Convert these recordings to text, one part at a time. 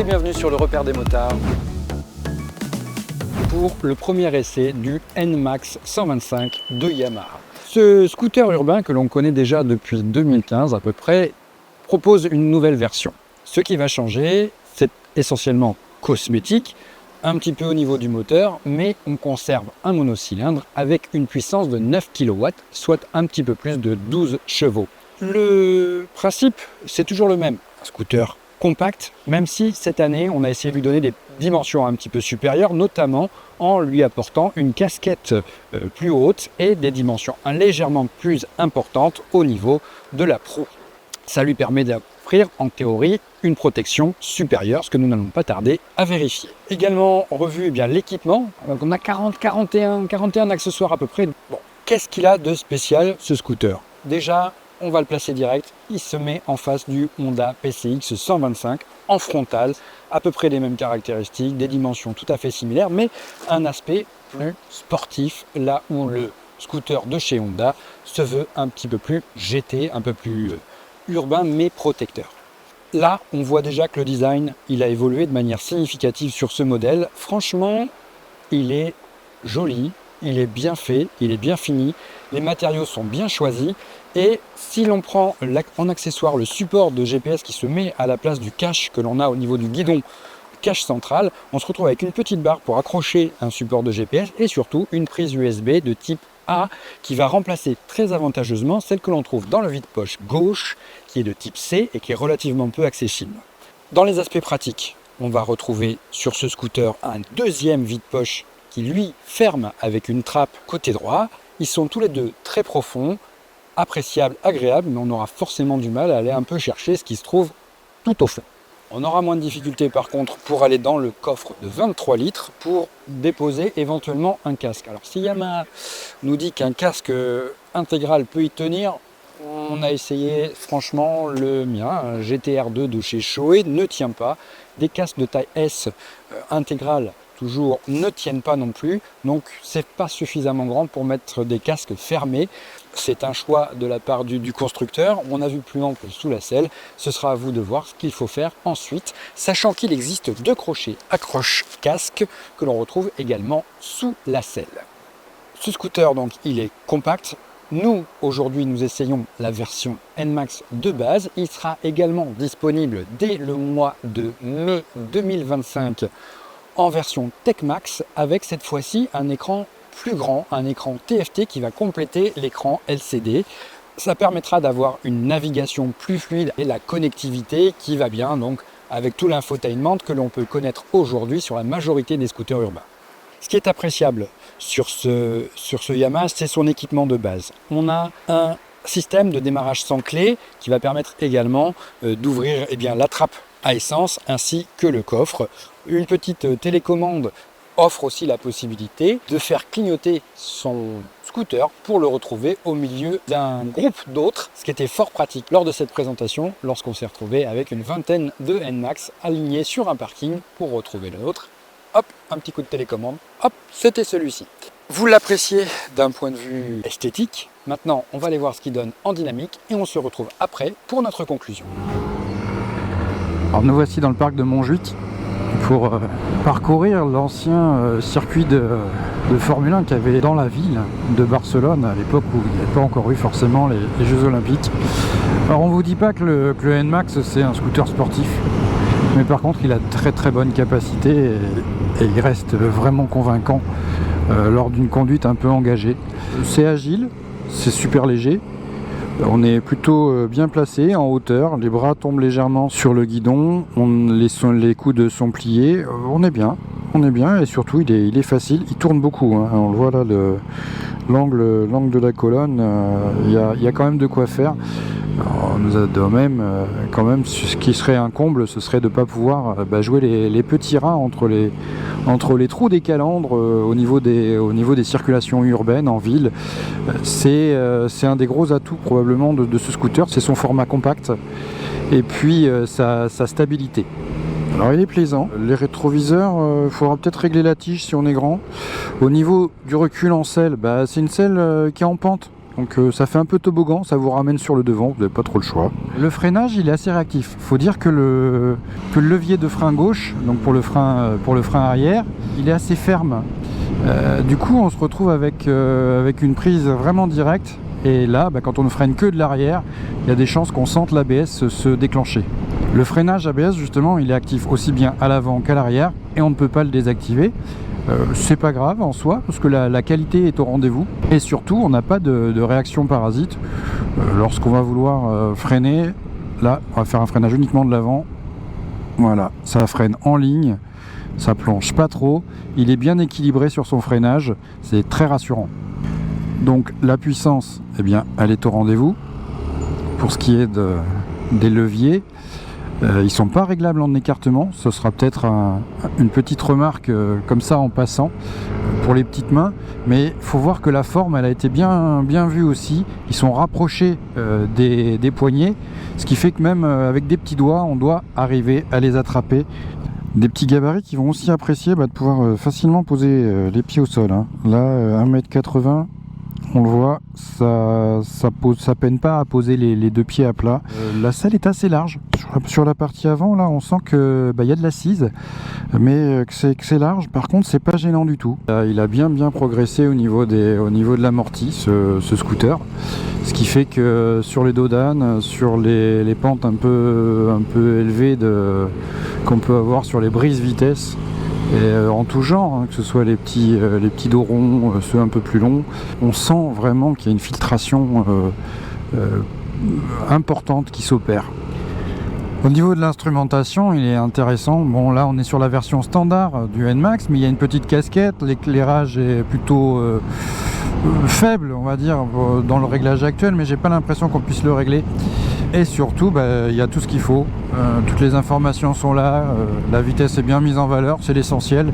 bienvenue sur le repère des motards pour le premier essai du NMAX 125 de Yamaha. Ce scooter urbain que l'on connaît déjà depuis 2015 à peu près propose une nouvelle version. Ce qui va changer, c'est essentiellement cosmétique, un petit peu au niveau du moteur, mais on conserve un monocylindre avec une puissance de 9 kW, soit un petit peu plus de 12 chevaux. Le principe, c'est toujours le même. Un scooter compact, même si cette année, on a essayé de lui donner des dimensions un petit peu supérieures, notamment en lui apportant une casquette plus haute et des dimensions légèrement plus importantes au niveau de la proue. Ça lui permet d'offrir en théorie une protection supérieure, ce que nous n'allons pas tarder à vérifier. Également revu l'équipement, on a 41 accessoires à peu près. Bon, qu'est-ce qu'il a de spécial ce scooter? Déjà, on va le placer direct, il se met en face du Honda PCX 125 en frontal, à peu près les mêmes caractéristiques, des dimensions tout à fait similaires, mais un aspect plus sportif, là où le scooter de chez Honda se veut un petit peu plus GT, un peu plus urbain mais protecteur. Là, on voit déjà que le design, il a évolué de manière significative sur ce modèle. Franchement, il est joli, il est bien fait, il est bien fini, les matériaux sont bien choisis et si l'on prend en accessoire le support de GPS qui se met à la place du cache que l'on a au niveau du guidon, cache central, on se retrouve avec une petite barre pour accrocher un support de GPS et surtout une prise USB de type A qui va remplacer très avantageusement celle que l'on trouve dans le vide-poche gauche qui est de type C et qui est relativement peu accessible. Dans les aspects pratiques, on va retrouver sur ce scooter un deuxième vide-poche qui lui ferme avec une trappe côté droit. Ils sont tous les deux très profonds, appréciables, agréables, mais on aura forcément du mal à aller un peu chercher ce qui se trouve tout au fond. On aura moins de difficultés par contre pour aller dans le coffre de 23 litres pour déposer éventuellement un casque. Alors si Yamaha nous dit qu'un casque intégral peut y tenir, on a essayé, franchement le mien, un GTR2 de chez Shoei ne tient pas. Des casques de taille S intégrale toujours ne tiennent pas non plus, donc c'est pas suffisamment grand pour mettre des casques fermés. C'est un choix de la part du constructeur, on a vu plus ample sous la selle, ce sera à vous de voir ce qu'il faut faire ensuite, sachant qu'il existe deux crochets accroche-casque que l'on retrouve également sous la selle. Ce scooter donc il est compact. Nous, aujourd'hui, nous essayons la version NMAX de base. Il sera également disponible dès le mois de mai 2025 en version TechMax avec cette fois-ci un écran plus grand, un écran TFT qui va compléter l'écran LCD. Ça permettra d'avoir une navigation plus fluide et la connectivité qui va bien donc avec tout l'infotainment que l'on peut connaître aujourd'hui sur la majorité des scooters urbains. Ce qui est appréciable sur ce Yamaha, c'est son équipement de base. On a un système de démarrage sans clé qui va permettre également d'ouvrir la trappe à essence ainsi que le coffre. Une petite télécommande offre aussi la possibilité de faire clignoter son scooter pour le retrouver au milieu d'un groupe d'autres, ce qui était fort pratique lors de cette présentation lorsqu'on s'est retrouvé avec une vingtaine de NMAX alignés sur un parking pour retrouver l'autre. Hop, un petit coup de télécommande, hop, c'était celui-ci. Vous l'appréciez d'un point de vue esthétique. Maintenant, on va aller voir ce qu'il donne en dynamique et on se retrouve après pour notre conclusion. Alors nous voici dans le parc de Montjuic pour parcourir l'ancien circuit de Formule 1 qu'il y avait dans la ville de Barcelone à l'époque où il n'y avait pas encore eu forcément les Jeux Olympiques. Alors on vous dit pas que le NMAX c'est un scooter sportif, mais par contre il a de très bonne capacité et il reste vraiment convaincant lors d'une conduite un peu engagée. C'est agile, c'est super léger. On est plutôt bien placé en hauteur, les bras tombent légèrement sur le guidon, les coudes sont pliés, on est bien et surtout il est facile, il tourne beaucoup, hein. On le voit là, l'angle de la colonne, il y a quand même de quoi faire. Alors, on nous a de même, quand même, ce qui serait un comble, ce serait de ne pas pouvoir jouer les petits reins entre les trous des calandres au niveau des circulations urbaines en ville. C'est un des gros atouts probablement de ce scooter, c'est son format compact et puis sa stabilité. Alors il est plaisant, les rétroviseurs, il faudra peut-être régler la tige si on est grand. Au niveau du recul en selle, c'est une selle qui est en pente. donc ça fait un peu toboggan, ça vous ramène sur le devant, vous n'avez pas trop le choix. Le freinage, il est assez réactif. Faut dire que le levier de frein gauche, donc pour le frein arrière, il est assez ferme. Du coup, on se retrouve avec une prise vraiment directe. Et là, quand on ne freine que de l'arrière, il y a des chances qu'on sente l'ABS se déclencher. Le freinage ABS, justement, il est actif aussi bien à l'avant qu'à l'arrière et on ne peut pas le désactiver. C'est pas grave en soi, parce que la qualité est au rendez-vous. Et surtout, on n'a pas de réaction parasite. Lorsqu'on va vouloir freiner, là, on va faire un freinage uniquement de l'avant. Voilà, ça freine en ligne, ça plonge pas trop. Il est bien équilibré sur son freinage, c'est très rassurant. Donc la puissance, eh bien, elle est au rendez-vous. Pour ce qui est des leviers, ils sont pas réglables en écartement. Ce sera peut-être une petite remarque comme ça en passant pour les petites mains. Mais il faut voir que la forme, elle a été bien vue aussi. Ils sont rapprochés des poignets, ce qui fait que même avec des petits doigts, on doit arriver à les attraper. Des petits gabarits qui vont aussi apprécier de pouvoir facilement poser les pieds au sol. Hein. Là, 1,80 m. On le voit, ça peine pas à poser les deux pieds à plat. La selle est assez large. Sur la partie avant, là, on sent que y a de l'assise, mais que c'est large. Par contre, c'est pas gênant du tout. Il a bien progressé au niveau de l'amorti, ce scooter. Ce qui fait que sur les dos d'âne, sur les pentes un peu élevées qu'on peut avoir sur les brises vitesse, et en tout genre, que ce soit les petits dos ronds, ceux un peu plus longs, on sent vraiment qu'il y a une filtration importante qui s'opère. Au niveau de l'instrumentation, il est intéressant. Bon, là on est sur la version standard du NMAX, mais il y a une petite casquette, l'éclairage est plutôt faible, on va dire, dans le réglage actuel, mais j'ai pas l'impression qu'on puisse le régler. Et surtout, il y a tout ce qu'il faut. Toutes les informations sont là, la vitesse est bien mise en valeur, c'est l'essentiel.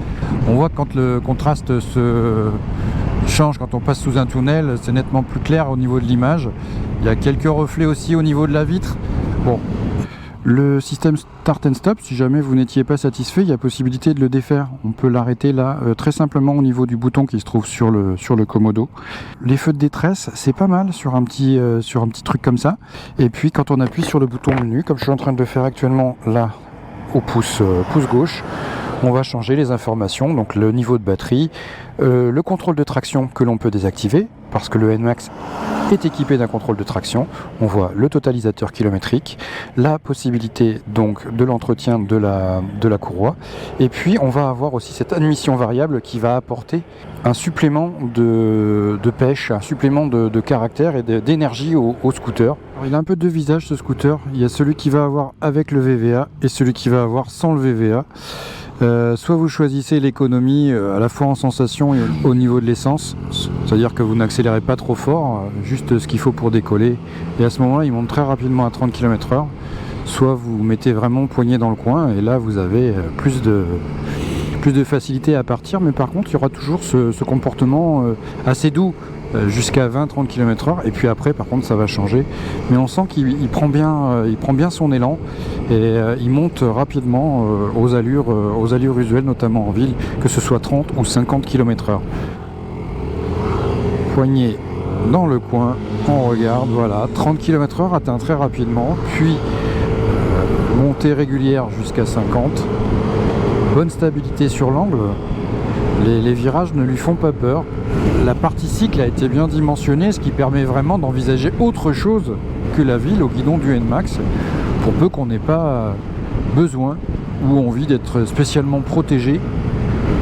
On voit que quand le contraste se change, quand on passe sous un tunnel, c'est nettement plus clair au niveau de l'image. Il y a quelques reflets aussi au niveau de la vitre. Bon. Le système Start and Stop, si jamais vous n'étiez pas satisfait, il y a possibilité de le défaire. On peut l'arrêter là, très simplement au niveau du bouton qui se trouve sur le Komodo. Les feux de détresse, c'est pas mal sur un petit truc comme ça. Et puis quand on appuie sur le bouton menu, comme je suis en train de le faire actuellement là, au pouce gauche, on va changer les informations, donc le niveau de batterie, le contrôle de traction que l'on peut désactiver, parce que le NMAX est équipé d'un contrôle de traction. On voit le totalisateur kilométrique, la possibilité donc de l'entretien de la courroie, et puis on va avoir aussi cette admission variable qui va apporter un supplément de pêche, un supplément de caractère et d'énergie au scooter. Alors, il a un peu deux visages ce scooter, il y a celui qui va avoir avec le VVA et celui qui va avoir sans le VVA. Soit vous choisissez l'économie à la fois en sensation et au niveau de l'essence, c'est-à-dire que vous n'accélérez pas trop fort, juste ce qu'il faut pour décoller, et à ce moment-là il monte très rapidement à 30 km/h, soit vous mettez vraiment poignet dans le coin et là vous avez plus de facilité à partir, mais par contre il y aura toujours ce comportement assez doux jusqu'à 20-30 km/h, et puis après par contre ça va changer, mais on sent qu'il prend bien son élan et il monte rapidement aux allures usuelles, notamment en ville, que ce soit 30 ou 50 km/h. Poignet dans le coin, on regarde, voilà, 30 km/h atteint très rapidement, puis montée régulière jusqu'à 50, bonne stabilité sur l'angle. Les virages ne lui font pas peur. La partie cycle a été bien dimensionnée, ce qui permet vraiment d'envisager autre chose que la ville au guidon du NMAX, pour peu qu'on n'ait pas besoin ou envie d'être spécialement protégé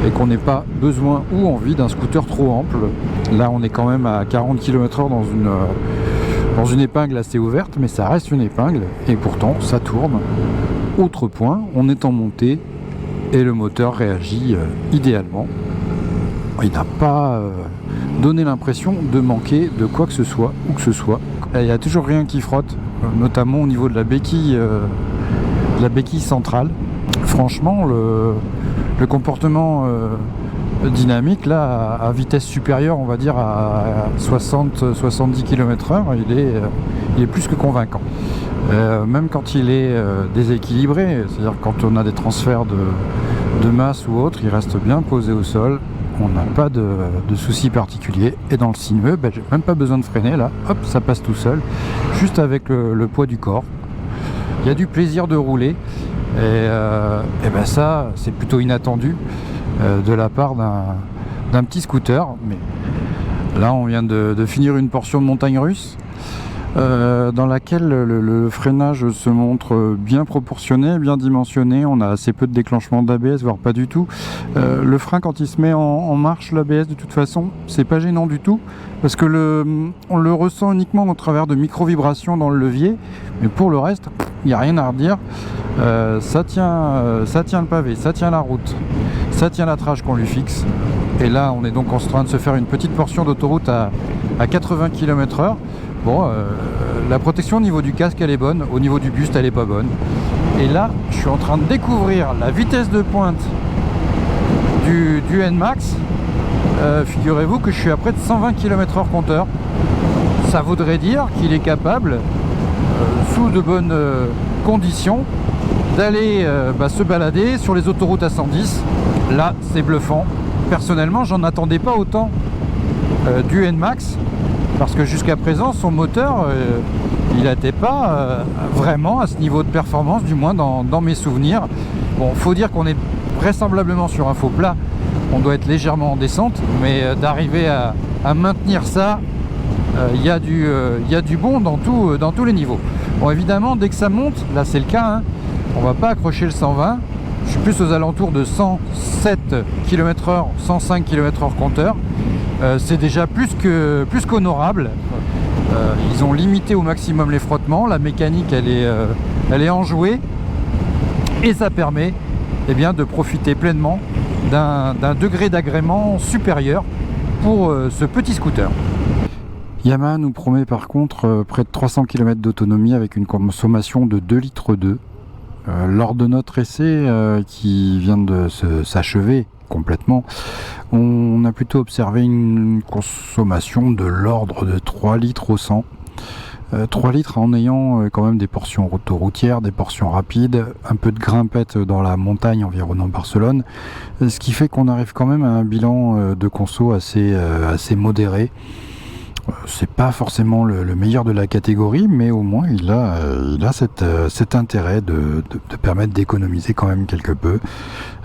et qu'on n'ait pas besoin ou envie d'un scooter trop ample. Là on est quand même à 40 km/h dans une épingle assez ouverte, mais ça reste une épingle et pourtant ça tourne. Autre point, on est en montée et le moteur réagit idéalement. Il n'a pas donné l'impression de manquer de quoi que ce soit, où que ce soit. Et il n'y a toujours rien qui frotte, notamment au niveau de la béquille centrale. Franchement, le comportement dynamique, là, à vitesse supérieure, on va dire à 60-70 km/h, il est plus que convaincant. Même quand il est déséquilibré, c'est-à-dire quand on a des transferts de masse ou autre, il reste bien posé au sol. on n'a pas de soucis particuliers. Et dans le sinueux, j'ai même pas besoin de freiner là, hop, ça passe tout seul, juste avec le poids du corps. Il y a du plaisir de rouler, et ça, c'est plutôt inattendu de la part d'un petit scooter. Mais là, on vient de finir une portion de montagne russe, dans laquelle le freinage se montre bien proportionné, bien dimensionné. On a assez peu de déclenchement d'ABS, voire pas du tout. Le frein, quand il se met en marche, l'ABS, de toute façon, c'est pas gênant du tout, parce que on le ressent uniquement au travers de micro-vibrations dans le levier, mais pour le reste, il n'y a rien à redire. Ça tient le pavé, ça tient la route, ça tient la trage qu'on lui fixe. Et là, on est donc en train de se faire une petite portion d'autoroute à 80 km/h. Bon, la protection au niveau du casque, elle est bonne, au niveau du buste, elle est pas bonne. Et là, je suis en train de découvrir la vitesse de pointe du NMAX. Figurez-vous que je suis à près de 120 km/h compteur. Ça voudrait dire qu'il est capable, sous de bonnes conditions, d'aller se balader sur les autoroutes à 110. Là, c'est bluffant. Personnellement, j'en attendais pas autant du NMAX. Parce que jusqu'à présent, son moteur, il n'était pas vraiment à ce niveau de performance, du moins dans mes souvenirs. Bon, faut dire qu'on est vraisemblablement sur un faux plat, on doit être légèrement en descente, mais d'arriver à maintenir ça, il y a du bon dans tous les niveaux. Bon, évidemment, dès que ça monte, là c'est le cas, on va pas accrocher le 120, je suis plus aux alentours de 107 km/h, 105 km/h compteur. C'est déjà plus qu'honorable. Ils ont limité au maximum les frottements, la mécanique elle est enjouée, et ça permet de profiter pleinement d'un degré d'agrément supérieur pour ce petit scooter. Yamaha nous promet par contre près de 300 km d'autonomie avec une consommation de 2,2 litres. Lors de notre essai qui vient de s'achever complètement, on a plutôt observé une consommation de l'ordre de 3 litres au 100. 3 litres en ayant quand même des portions autoroutières, des portions rapides, un peu de grimpette dans la montagne environnant Barcelone, ce qui fait qu'on arrive quand même à un bilan de conso assez modéré. C'est pas forcément le meilleur de la catégorie, mais au moins il a cet intérêt de permettre d'économiser quand même quelque peu.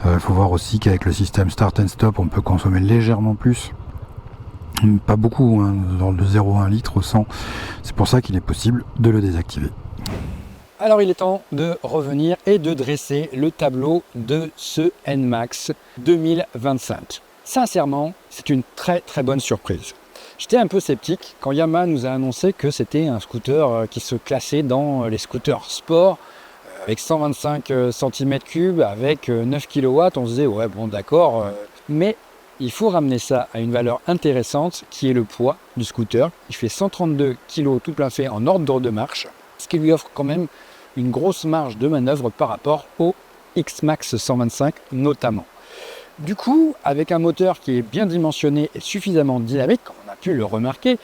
Il faut voir aussi qu'avec le système Start and Stop, on peut consommer légèrement plus. Pas beaucoup, dans le 0,1 litre au 100. C'est pour ça qu'il est possible de le désactiver. Alors il est temps de revenir et de dresser le tableau de ce NMAX 2025. Sincèrement, c'est une très très bonne surprise. J'étais un peu sceptique quand Yamaha nous a annoncé que c'était un scooter qui se classait dans les scooters sport avec 125 cm3, avec 9 kW. On se disait ouais bon d'accord, mais il faut ramener ça à une valeur intéressante qui est le poids du scooter. Il fait 132 kg tout plein fait en ordre de marche, ce qui lui offre quand même une grosse marge de manœuvre par rapport au X-Max 125 notamment. Du coup, avec un moteur qui est bien dimensionné et suffisamment dynamique, comme on a pu le remarquer,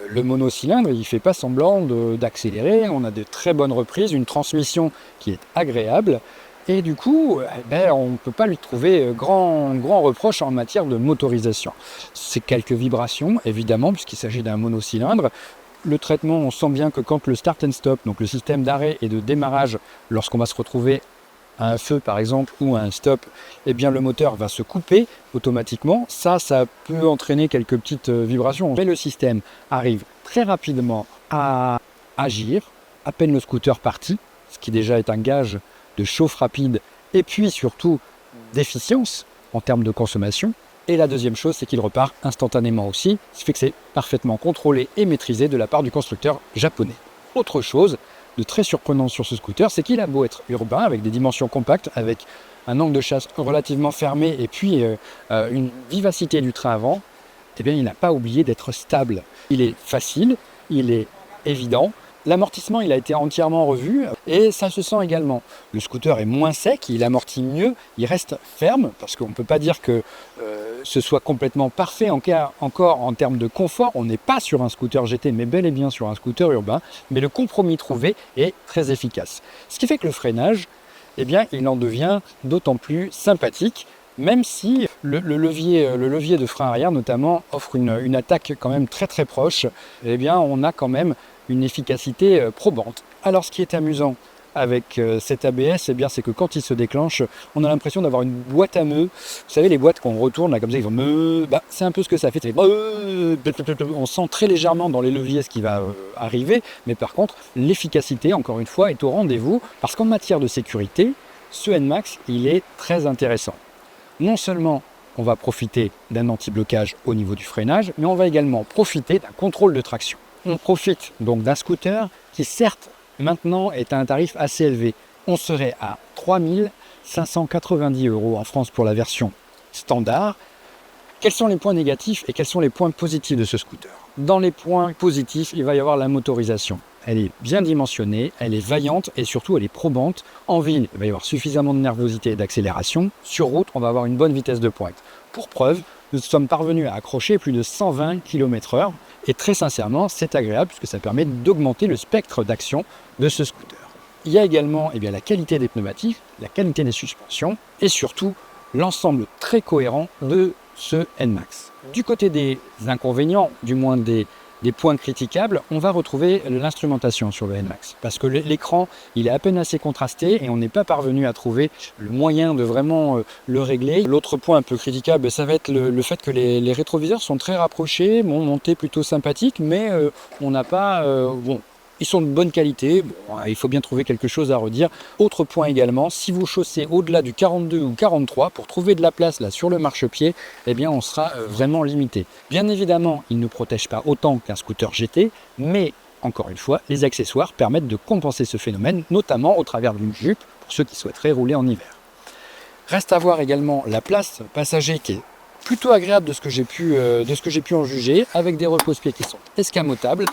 le monocylindre, il ne fait pas semblant d'accélérer, on a de très bonnes reprises, une transmission qui est agréable, et du coup, on ne peut pas lui trouver grand reproche en matière de motorisation. C'est quelques vibrations, évidemment, puisqu'il s'agit d'un monocylindre. Le traitement, on sent bien que quand le start and stop, donc le système d'arrêt et de démarrage, lorsqu'on va se retrouver à un feu par exemple ou à un stop, le moteur va se couper automatiquement. Ça peut entraîner quelques petites vibrations. Mais le système arrive très rapidement à agir, à peine le scooter parti, ce qui déjà est un gage de chauffe rapide et puis surtout d'efficience en termes de consommation. Et la deuxième chose, c'est qu'il repart instantanément aussi, ce qui fait que c'est parfaitement contrôlé et maîtrisé de la part du constructeur japonais. Autre chose de très surprenant sur ce scooter, c'est qu'il a beau être urbain, avec des dimensions compactes, avec un angle de chasse relativement fermé et puis une vivacité du train avant, il n'a pas oublié d'être stable. Il est facile, il est évident. L'amortissement, il a été entièrement revu et ça se sent également. Le scooter est moins sec, il amortit mieux, il reste ferme, parce qu'on ne peut pas dire que ce soit complètement parfait encore en termes de confort. On n'est pas sur un scooter GT, mais bel et bien sur un scooter urbain. Mais le compromis trouvé est très efficace. Ce qui fait que le freinage, il en devient d'autant plus sympathique même si le levier de frein arrière notamment offre une attaque quand même très très proche, eh bien on a quand même une efficacité probante. Alors ce qui est amusant avec cet ABS, eh bien, c'est que quand il se déclenche, on a l'impression d'avoir une boîte à meux. Vous savez, les boîtes qu'on retourne là, comme ça, ils font meuh. Bah, c'est un peu ce que ça fait. On sent très légèrement dans les leviers ce qui va arriver, mais par contre, l'efficacité, encore une fois, est au rendez-vous, parce qu'en matière de sécurité, ce NMAX, il est très intéressant. Non seulement on va profiter d'un anti-blocage au niveau du freinage, mais on va également profiter d'un contrôle de traction. On profite donc d'un scooter qui, certes, maintenant est à un tarif assez élevé. On serait à 3 590 € en France pour la version standard. Quels sont les points négatifs et quels sont les points positifs de ce scooter? Dans les points positifs, il va y avoir la motorisation. Elle est bien dimensionnée, elle est vaillante et surtout elle est probante. En ville, il va y avoir suffisamment de nervosité et d'accélération. Sur route, on va avoir une bonne vitesse de pointe. Pour preuve, nous sommes parvenus à accrocher plus de 120 km/h. Et très sincèrement, c'est agréable puisque ça permet d'augmenter le spectre d'action de ce scooter. Il y a également la qualité des pneumatiques, la qualité des suspensions et surtout l'ensemble très cohérent de ce NMAX. Du côté des inconvénients, du moins des points critiquables, on va retrouver l'instrumentation sur le NMAX. Parce que l'écran, il est à peine assez contrasté et on n'est pas parvenu à trouver le moyen de vraiment le régler. L'autre point un peu critiquable, ça va être le fait que les rétroviseurs sont très rapprochés, montée plutôt sympathique, mais on n'a pas... ils sont de bonne qualité, il faut bien trouver quelque chose à redire. Autre point également, si vous chaussez au-delà du 42 ou 43, pour trouver de la place là sur le marchepied, eh bien on sera vraiment limité. Bien évidemment, il ne protège pas autant qu'un scooter GT, mais encore une fois, les accessoires permettent de compenser ce phénomène, notamment au travers d'une jupe, pour ceux qui souhaiteraient rouler en hiver. Reste à voir également la place passager qui est plutôt agréable de ce que j'ai pu en juger, avec des repose-pieds qui sont escamotables.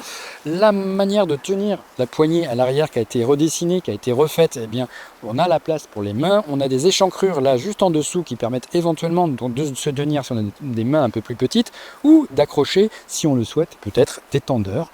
La manière de tenir la poignée à l'arrière qui a été redessinée, qui a été refaite, eh bien, on a la place pour les mains. On a des échancrures là juste en dessous qui permettent éventuellement de se tenir si on a des mains un peu plus petites ou d'accrocher, si on le souhaite, peut-être des tendeurs.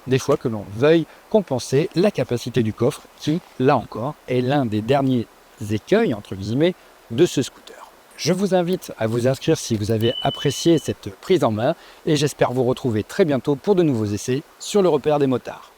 Des fois que l'on veuille compenser la capacité du coffre qui, là encore, est l'un des derniers écueils, entre guillemets, de ce scooter. Je vous invite à vous inscrire si vous avez apprécié cette prise en main et j'espère vous retrouver très bientôt pour de nouveaux essais sur le repère des motards.